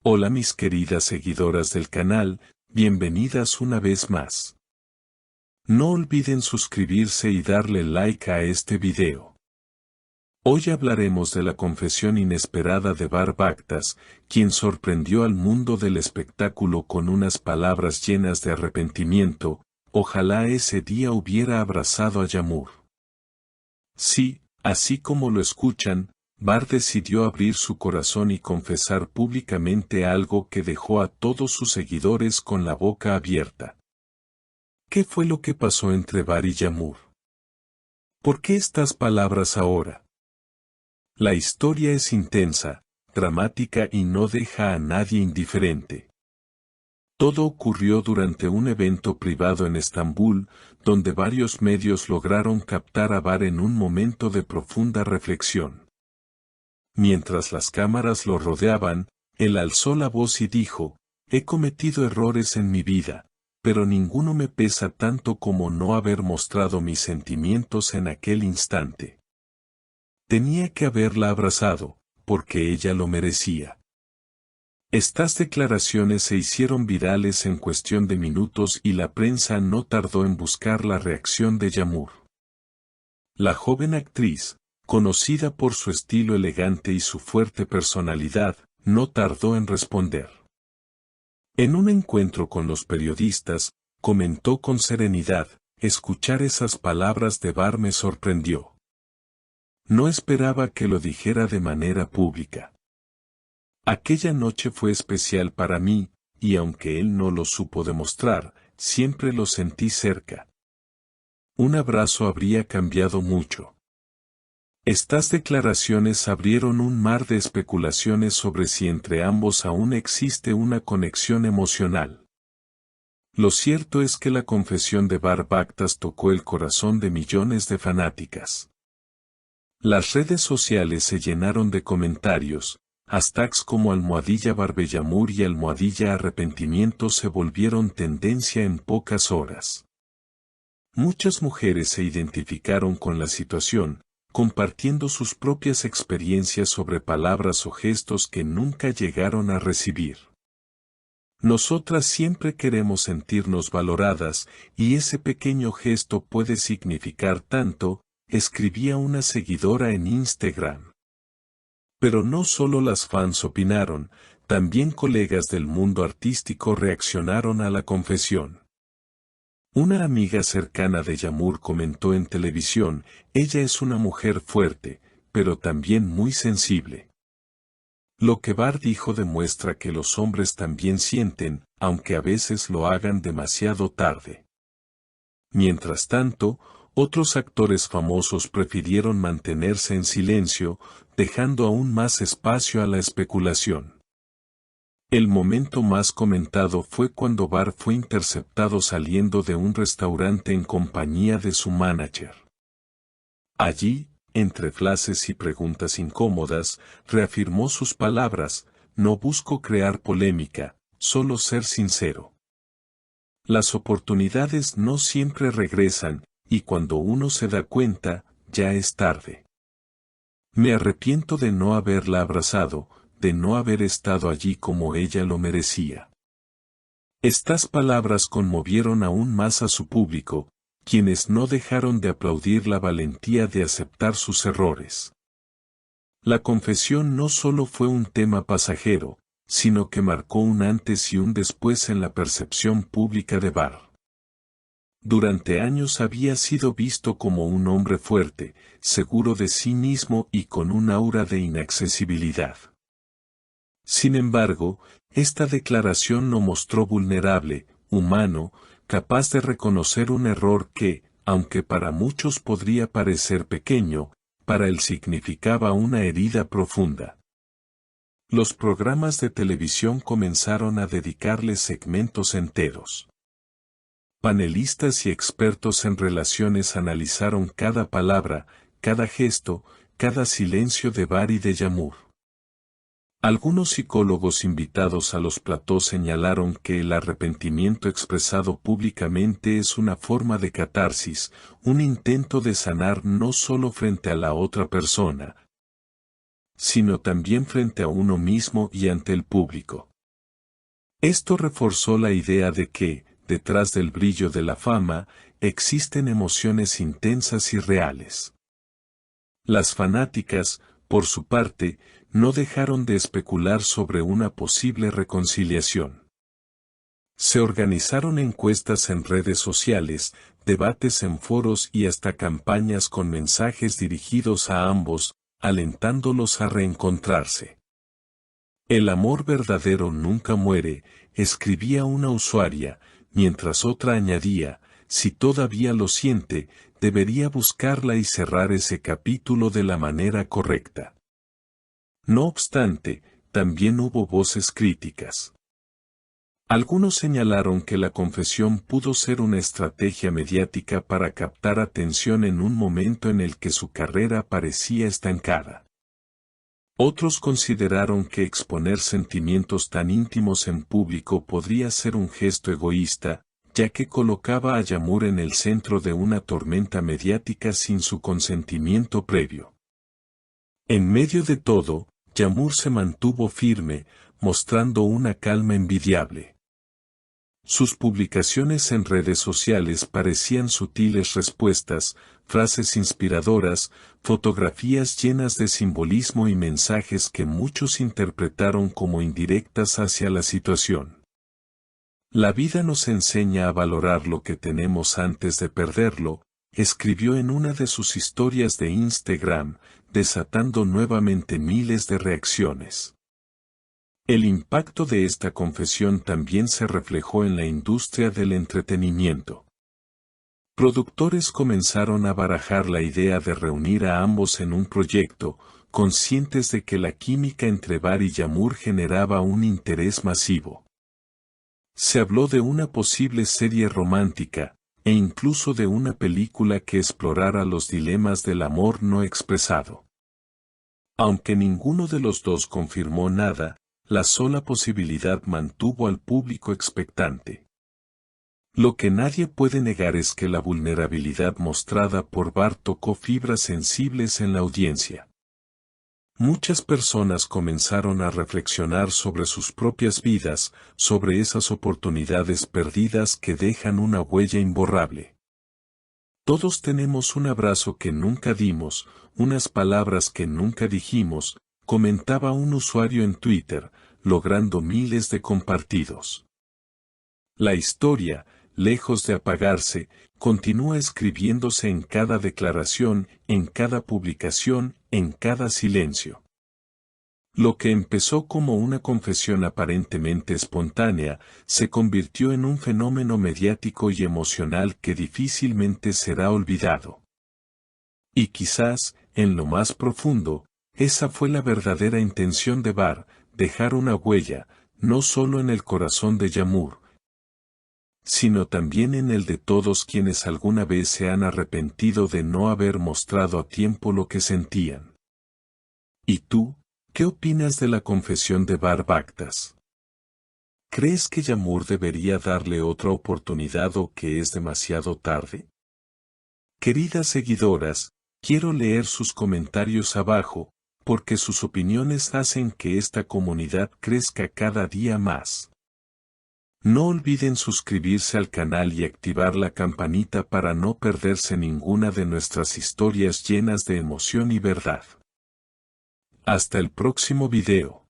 Hola mis queridas seguidoras del canal, bienvenidas una vez más. No olviden suscribirse y darle like a este video. Hoy hablaremos de la confesión inesperada de Bar Baktas, quien sorprendió al mundo del espectáculo con unas palabras llenas de arrepentimiento. Ojalá ese día hubiera abrazado a Yağmur. Sí, así como lo escuchan, Bar decidió abrir su corazón y confesar públicamente algo que dejó a todos sus seguidores con la boca abierta. ¿Qué fue lo que pasó entre Bar y Yağmur? ¿Por qué estas palabras ahora? La historia es intensa, dramática y no deja a nadie indiferente. Todo ocurrió durante un evento privado en Estambul, donde varios medios lograron captar a Bar en un momento de profunda reflexión. Mientras las cámaras lo rodeaban, él alzó la voz y dijo: «He cometido errores en mi vida, pero ninguno me pesa tanto como no haber mostrado mis sentimientos en aquel instante. Tenía que haberla abrazado, porque ella lo merecía». Estas declaraciones se hicieron virales en cuestión de minutos y la prensa no tardó en buscar la reacción de Yağmur. La joven actriz, conocida por su estilo elegante y su fuerte personalidad, no tardó en responder. En un encuentro con los periodistas, comentó con serenidad: «Escuchar esas palabras de Bar me sorprendió. No esperaba que lo dijera de manera pública. Aquella noche fue especial para mí, y aunque él no lo supo demostrar, siempre lo sentí cerca. Un abrazo habría cambiado mucho». Estas declaraciones abrieron un mar de especulaciones sobre si entre ambos aún existe una conexión emocional. Lo cierto es que la confesión de Bar Baktas tocó el corazón de millones de fanáticas. Las redes sociales se llenaron de comentarios, hashtags como #BarbeyYağmur y #arrepentimiento se volvieron tendencia en pocas horas. Muchas mujeres se identificaron con la situación, compartiendo sus propias experiencias sobre palabras o gestos que nunca llegaron a recibir. Nosotras siempre queremos sentirnos valoradas, y ese pequeño gesto puede significar tanto, escribía una seguidora en Instagram. Pero no solo las fans opinaron, también colegas del mundo artístico reaccionaron a la confesión. Una amiga cercana de Yağmur comentó en televisión: «Ella es una mujer fuerte, pero también muy sensible». Lo que Bar dijo demuestra que los hombres también sienten, aunque a veces lo hagan demasiado tarde. Mientras tanto, otros actores famosos prefirieron mantenerse en silencio, dejando aún más espacio a la especulación. El momento más comentado fue cuando Bar fue interceptado saliendo de un restaurante en compañía de su manager. Allí, entre frases y preguntas incómodas, reafirmó sus palabras: «No busco crear polémica, solo ser sincero. Las oportunidades no siempre regresan, y cuando uno se da cuenta, ya es tarde. Me arrepiento de no haberla abrazado, de no haber estado allí como ella lo merecía». Estas palabras conmovieron aún más a su público, quienes no dejaron de aplaudir la valentía de aceptar sus errores. La confesión no solo fue un tema pasajero, sino que marcó un antes y un después en la percepción pública de Bar. Durante años había sido visto como un hombre fuerte, seguro de sí mismo y con un aura de inaccesibilidad. Sin embargo, esta declaración lo mostró vulnerable, humano, capaz de reconocer un error que, aunque para muchos podría parecer pequeño, para él significaba una herida profunda. Los programas de televisión comenzaron a dedicarle segmentos enteros. Panelistas y expertos en relaciones analizaron cada palabra, cada gesto, cada silencio de Bar y de Yağmur. Algunos psicólogos invitados a los platós señalaron que el arrepentimiento expresado públicamente es una forma de catarsis, un intento de sanar no solo frente a la otra persona, sino también frente a uno mismo y ante el público. Esto reforzó la idea de que, detrás del brillo de la fama, existen emociones intensas y reales. Las fanáticas, por su parte, no dejaron de especular sobre una posible reconciliación. Se organizaron encuestas en redes sociales, debates en foros y hasta campañas con mensajes dirigidos a ambos, alentándolos a reencontrarse. El amor verdadero nunca muere, escribía una usuaria, mientras otra añadía, si todavía lo siente, debería buscarla y cerrar ese capítulo de la manera correcta. No obstante, también hubo voces críticas. Algunos señalaron que la confesión pudo ser una estrategia mediática para captar atención en un momento en el que su carrera parecía estancada. Otros consideraron que exponer sentimientos tan íntimos en público podría ser un gesto egoísta, ya que colocaba a Yağmur en el centro de una tormenta mediática sin su consentimiento previo. En medio de todo, Yağmur se mantuvo firme, mostrando una calma envidiable. Sus publicaciones en redes sociales parecían sutiles respuestas, frases inspiradoras, fotografías llenas de simbolismo y mensajes que muchos interpretaron como indirectas hacia la situación. La vida nos enseña a valorar lo que tenemos antes de perderlo, escribió en una de sus historias de Instagram, desatando nuevamente miles de reacciones. El impacto de esta confesión también se reflejó en la industria del entretenimiento. Productores comenzaron a barajar la idea de reunir a ambos en un proyecto, conscientes de que la química entre Var y Yağmur generaba un interés masivo. Se habló de una posible serie romántica, e incluso de una película que explorara los dilemas del amor no expresado. Aunque ninguno de los dos confirmó nada, la sola posibilidad mantuvo al público expectante. Lo que nadie puede negar es que la vulnerabilidad mostrada por Var tocó fibras sensibles en la audiencia. Muchas personas comenzaron a reflexionar sobre sus propias vidas, sobre esas oportunidades perdidas que dejan una huella imborrable. Todos tenemos un abrazo que nunca dimos, unas palabras que nunca dijimos, comentaba un usuario en Twitter, logrando miles de compartidos. La historia, lejos de apagarse, continúa escribiéndose en cada declaración, en cada publicación, en cada silencio. Lo que empezó como una confesión aparentemente espontánea, se convirtió en un fenómeno mediático y emocional que difícilmente será olvidado. Y quizás, en lo más profundo, esa fue la verdadera intención de Var, dejar una huella, no solo en el corazón de Yağmur, sino también en el de todos quienes alguna vez se han arrepentido de no haber mostrado a tiempo lo que sentían. ¿Y tú, qué opinas de la confesión de Var Baktas? ¿Crees que Yağmur debería darle otra oportunidad o que es demasiado tarde? Queridas seguidoras, quiero leer sus comentarios abajo, porque sus opiniones hacen que esta comunidad crezca cada día más. No olviden suscribirse al canal y activar la campanita para no perderse ninguna de nuestras historias llenas de emoción y verdad. Hasta el próximo video.